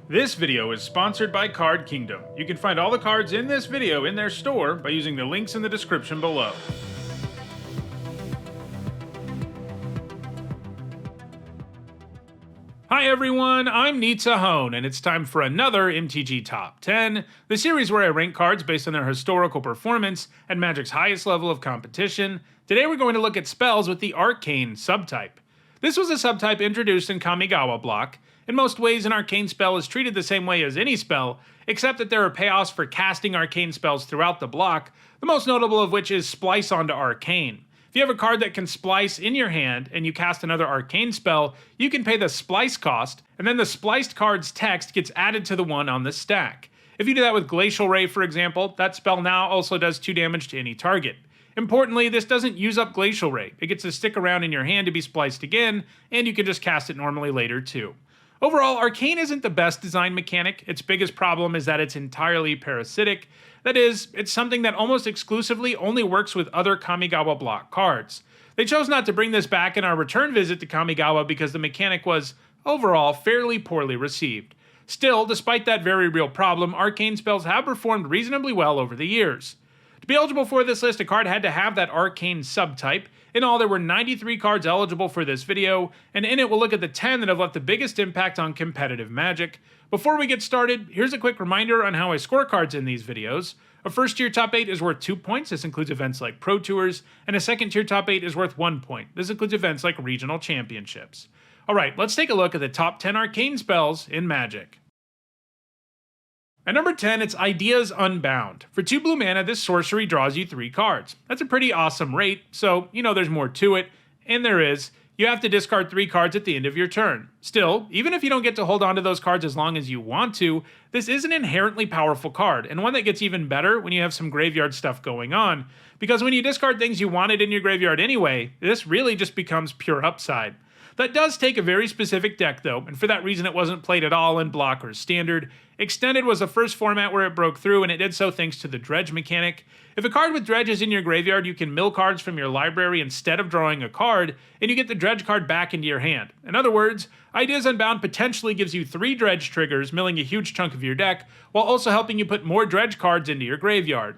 This video is sponsored by Card Kingdom. You can find all the cards in this video in their store by using the links in the description below. Hi everyone, I'm Nitsa Hone, and it's time for another MTG Top 10, the series where I rank cards based on their historical performance at Magic's highest level of competition. Today we're going to look at spells with the Arcane subtype. This was a subtype introduced in Kamigawa Block. In most ways, an arcane spell is treated the same way as any spell, except that there are payoffs for casting arcane spells throughout the block, the most notable of which is Splice onto Arcane. If you have a card that can splice in your hand and you cast another arcane spell, you can pay the splice cost, and then the spliced card's text gets added to the one on the stack. If you do that with Glacial Ray, for example, that spell now also does 2 damage to any target. Importantly, this doesn't use up Glacial Ray. It gets to stick around in your hand to be spliced again, and you can just cast it normally later too. Overall, Arcane isn't the best design mechanic. Its biggest problem is that it's entirely parasitic. That is, it's something that almost exclusively only works with other Kamigawa Block cards. They chose not to bring this back in our return visit to Kamigawa because the mechanic was, overall, fairly poorly received. Still, despite that very real problem, Arcane spells have performed reasonably well over the years. To be eligible for this list, a card had to have that Arcane subtype. In all, there were 93 cards eligible for this video, and in it we'll look at the 10 that have left the biggest impact on competitive Magic. Before we get started, here's a quick reminder on how I score cards in these videos. A first tier top 8 is worth 2 points, this includes events like Pro Tours, and a second tier top 8 is worth 1 point. This includes events like regional championships. Alright, let's take a look at the top 10 arcane spells in Magic. At number 10, it's Ideas Unbound. For 2 blue mana, this sorcery draws you 3 cards. That's a pretty awesome rate, so you know there's more to it, and there is. You have to discard 3 cards at the end of your turn. Still, even if you don't get to hold on to those cards as long as you want to, this is an inherently powerful card, and one that gets even better when you have some graveyard stuff going on, because when you discard things you wanted in your graveyard anyway, this really just becomes pure upside. That does take a very specific deck though, and for that reason it wasn't played at all in Block or Standard. Extended was the first format where it broke through, and it did so thanks to the Dredge mechanic. If a card with Dredge is in your graveyard, you can mill cards from your library instead of drawing a card, and you get the Dredge card back into your hand. In other words, Ideas Unbound potentially gives you 3 Dredge triggers, milling a huge chunk of your deck, while also helping you put more Dredge cards into your graveyard.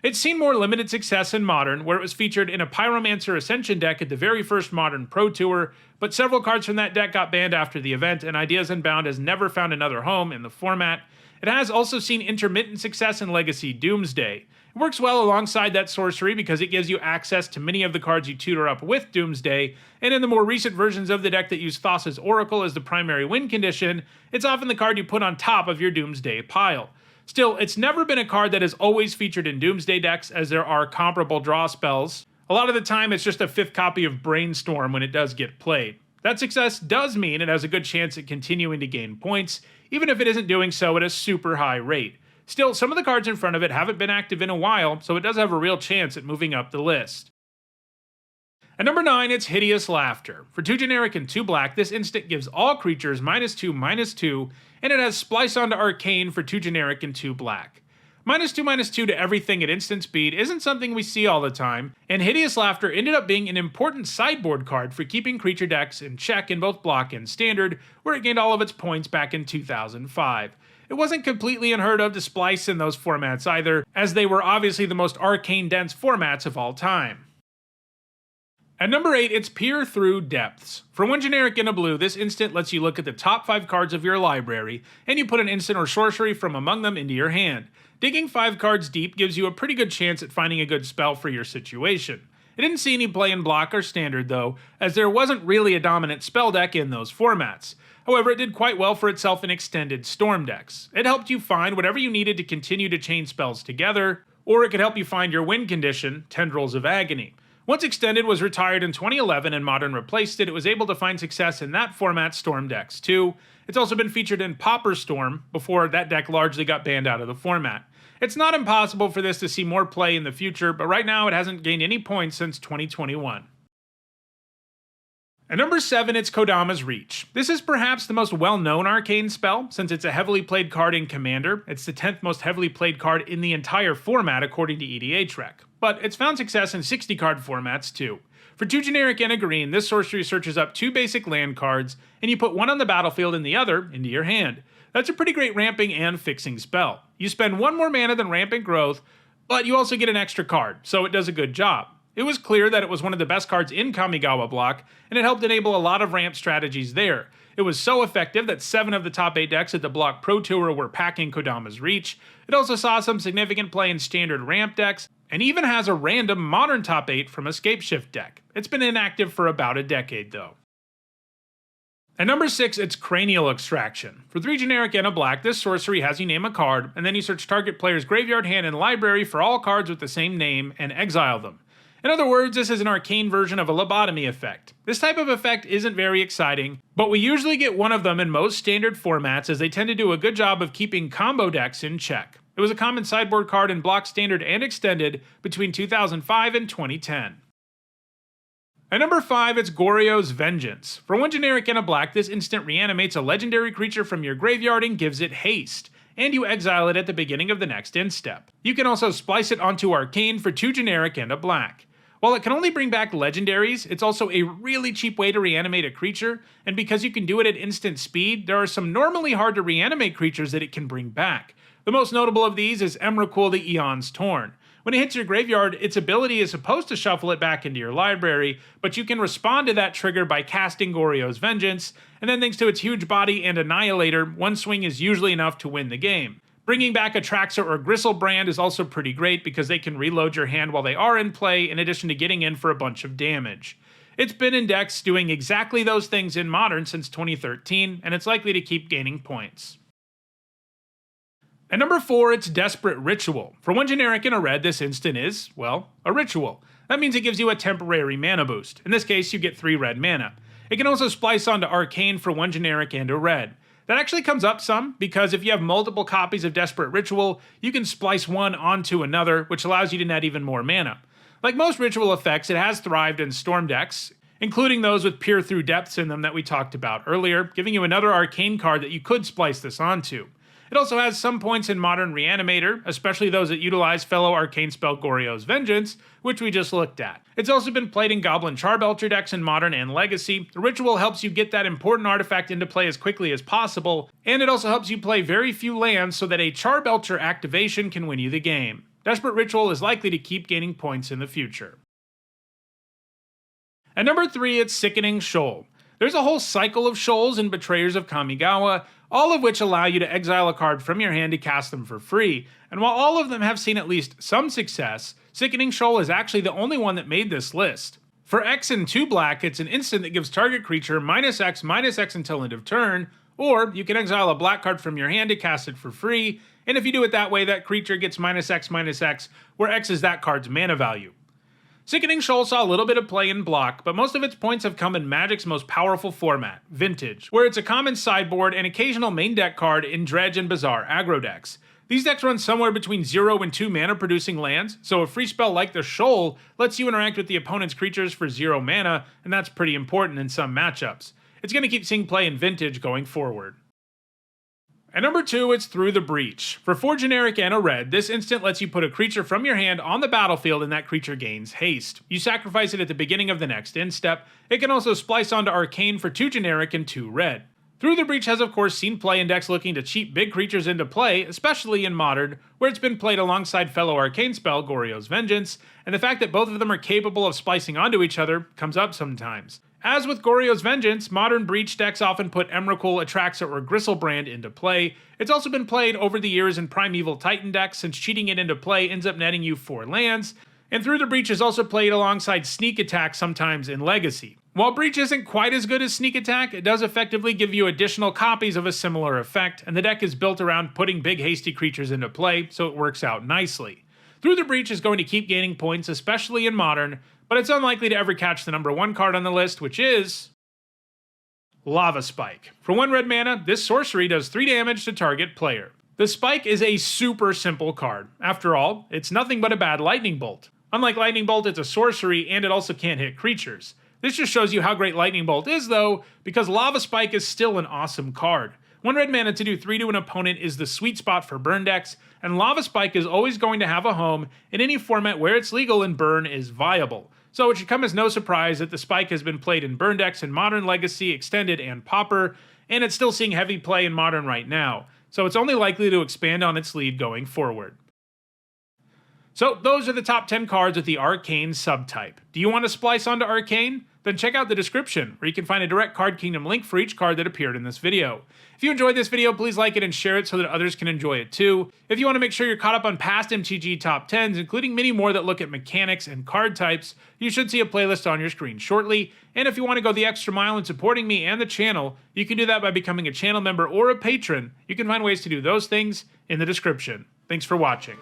It's seen more limited success in Modern, where it was featured in a Pyromancer Ascension deck at the very first Modern Pro Tour, but several cards from that deck got banned after the event, and Ideas Unbound has never found another home in the format. It has also seen intermittent success in Legacy Doomsday. It works well alongside that sorcery because it gives you access to many of the cards you tutor up with Doomsday, and in the more recent versions of the deck that use Thassa's Oracle as the primary win condition, it's often the card you put on top of your Doomsday pile. Still, it's never been a card that is always featured in Doomsday decks, as there are comparable draw spells. A lot of the time, it's just a 5th copy of Brainstorm when it does get played. That success does mean it has a good chance at continuing to gain points, even if it isn't doing so at a super high rate. Still, some of the cards in front of it haven't been active in a while, so it does have a real chance at moving up the list. At number 9, it's Hideous Laughter. For 2 generic and 2 black, this instant gives all creatures -2/-2, and it has Splice onto Arcane for 2 generic and 2 black. -2/-2 to everything at instant speed isn't something we see all the time, and Hideous Laughter ended up being an important sideboard card for keeping creature decks in check in both Block and Standard, where it gained all of its points back in 2005. It wasn't completely unheard of to splice in those formats either, as they were obviously the most arcane-dense formats of all time. At number 8, it's Peer Through Depths. For 1 generic and a blue, this instant lets you look at the top 5 cards of your library, and you put an instant or sorcery from among them into your hand. Digging 5 cards deep gives you a pretty good chance at finding a good spell for your situation. It didn't see any play in Block or Standard though, as there wasn't really a dominant spell deck in those formats. However, it did quite well for itself in extended Storm decks. It helped you find whatever you needed to continue to chain spells together, or it could help you find your win condition, Tendrils of Agony. Once Extended was retired in 2011 and Modern replaced it, it was able to find success in that format Storm decks too. It's also been featured in Pauper Storm, before that deck largely got banned out of the format. It's not impossible for this to see more play in the future, but right now it hasn't gained any points since 2021. At number 7, it's Kodama's Reach. This is perhaps the most well-known arcane spell, since it's a heavily played card in Commander. It's the 10th most heavily played card in the entire format according to EDHREC. But it's found success in 60-card formats too. For 2 generic and a green, this sorcery searches up 2 basic land cards, and you put one on the battlefield and the other into your hand. That's a pretty great ramping and fixing spell. You spend 1 more mana than rampant growth, but you also get an extra card, so it does a good job. It was clear that it was one of the best cards in Kamigawa Block, and it helped enable a lot of ramp strategies there. It was so effective that 7 of the top 8 decks at the Block Pro Tour were packing Kodama's Reach. It also saw some significant play in standard ramp decks, and even has a random modern top 8 from a Scapeshift deck. It's been inactive for about a decade though. At number 6, it's Cranial Extraction. For 3 generic and a black, this sorcery has you name a card, and then you search target player's graveyard, hand, and library for all cards with the same name, and exile them. In other words, this is an arcane version of a lobotomy effect. This type of effect isn't very exciting, but we usually get one of them in most standard formats as they tend to do a good job of keeping combo decks in check. It was a common sideboard card in Block Standard and Extended between 2005 and 2010. At number 5, it's Goros Vengeance. For 1 generic and a black, this instant reanimates a legendary creature from your graveyard and gives it haste, and you exile it at the beginning of the next end step. You can also splice it onto Arcane for 2 generic and a black. While it can only bring back legendaries, it's also a really cheap way to reanimate a creature, and because you can do it at instant speed, there are some normally hard to reanimate creatures that it can bring back. The most notable of these is Emrakul the Eon's Torn. When it hits your graveyard, its ability is supposed to shuffle it back into your library, but you can respond to that trigger by casting Goros Vengeance, and then thanks to its huge body and Annihilator, 1 swing is usually enough to win the game. Bringing back a Traxa or Gristlebrand is also pretty great because they can reload your hand while they are in play, in addition to getting in for a bunch of damage. It's been in decks doing exactly those things in Modern since 2013, and it's likely to keep gaining points. At number 4, it's Desperate Ritual. For 1 generic and a red, this instant is, well, a ritual. That means it gives you a temporary mana boost. In this case, you get 3 red mana. It can also splice onto Arcane for 1 generic and a red. That actually comes up some, because if you have multiple copies of Desperate Ritual, you can splice one onto another, which allows you to net even more mana. Like most ritual effects, it has thrived in Storm decks, including those with Peer Through Depths in them that we talked about earlier, giving you another Arcane card that you could splice this onto. It also has some points in Modern Reanimator, especially those that utilize fellow arcane spell Goros Vengeance, which we just looked at. It's also been played in Goblin Charbelcher decks in Modern and Legacy. The ritual helps you get that important artifact into play as quickly as possible, and it also helps you play very few lands so that a Charbelcher activation can win you the game. Desperate Ritual is likely to keep gaining points in the future. At number 3, it's Sickening Shoal. There's a whole cycle of shoals in Betrayers of Kamigawa, all of which allow you to exile a card from your hand to cast them for free, and while all of them have seen at least some success, Sickening Shoal is actually the only one that made this list. For X and 2 black, it's an instant that gives target creature -X until end of turn, or you can exile a black card from your hand to cast it for free, and if you do it that way, that creature gets -X, where X is that card's mana value. Sickening Shoal saw a little bit of play in Block, but most of its points have come in Magic's most powerful format, Vintage, where it's a common sideboard and occasional main deck card in Dredge and Bazaar aggro decks. These decks run somewhere between 0 and 2 mana producing lands, so a free spell like the Shoal lets you interact with the opponent's creatures for 0 mana, and that's pretty important in some matchups. It's going to keep seeing play in Vintage going forward. At number 2, it's Through the Breach. For 4 generic and a red, this instant lets you put a creature from your hand on the battlefield and that creature gains haste. You sacrifice it at the beginning of the next end step. It can also splice onto Arcane for 2 generic and 2 red. Through the Breach has of course seen play in decks looking to cheat big creatures into play, especially in Modern, where it's been played alongside fellow arcane spell Goros Vengeance, and the fact that both of them are capable of splicing onto each other comes up sometimes. As with Goros Vengeance, Modern Breach decks often put Emrakul, Atraxa, or Gristlebrand into play. It's also been played over the years in Primeval Titan decks, since cheating it into play ends up netting you 4 lands, and Through the Breach is also played alongside Sneak Attack sometimes in Legacy. While Breach isn't quite as good as Sneak Attack, it does effectively give you additional copies of a similar effect, and the deck is built around putting big hasty creatures into play, so it works out nicely. Through the Breach is going to keep gaining points, especially in Modern, but it's unlikely to ever catch the number 1 card on the list, which is Lava Spike. For 1 red mana, this sorcery does 3 damage to target player. The Spike is a super simple card. After all, it's nothing but a bad Lightning Bolt. Unlike Lightning Bolt, it's a sorcery, and it also can't hit creatures. This just shows you how great Lightning Bolt is, though, because Lava Spike is still an awesome card. 1 red mana to do 3 to an opponent is the sweet spot for burn decks, and Lava Spike is always going to have a home in any format where it's legal and burn is viable. So it should come as no surprise that the Spike has been played in burn decks in Modern, Legacy, Extended, and Pauper, and it's still seeing heavy play in Modern right now, so it's only likely to expand on its lead going forward. So those are the top 10 cards with the Arcane subtype. Do you want to splice onto Arcane? Then check out the description, where you can find a direct Card Kingdom link for each card that appeared in this video. If you enjoyed this video, please like it and share it so that others can enjoy it too. If you want to make sure you're caught up on past MTG top 10s, including many more that look at mechanics and card types, you should see a playlist on your screen shortly. And if you want to go the extra mile in supporting me and the channel, you can do that by becoming a channel member or a patron. You can find ways to do those things in the description. Thanks for watching.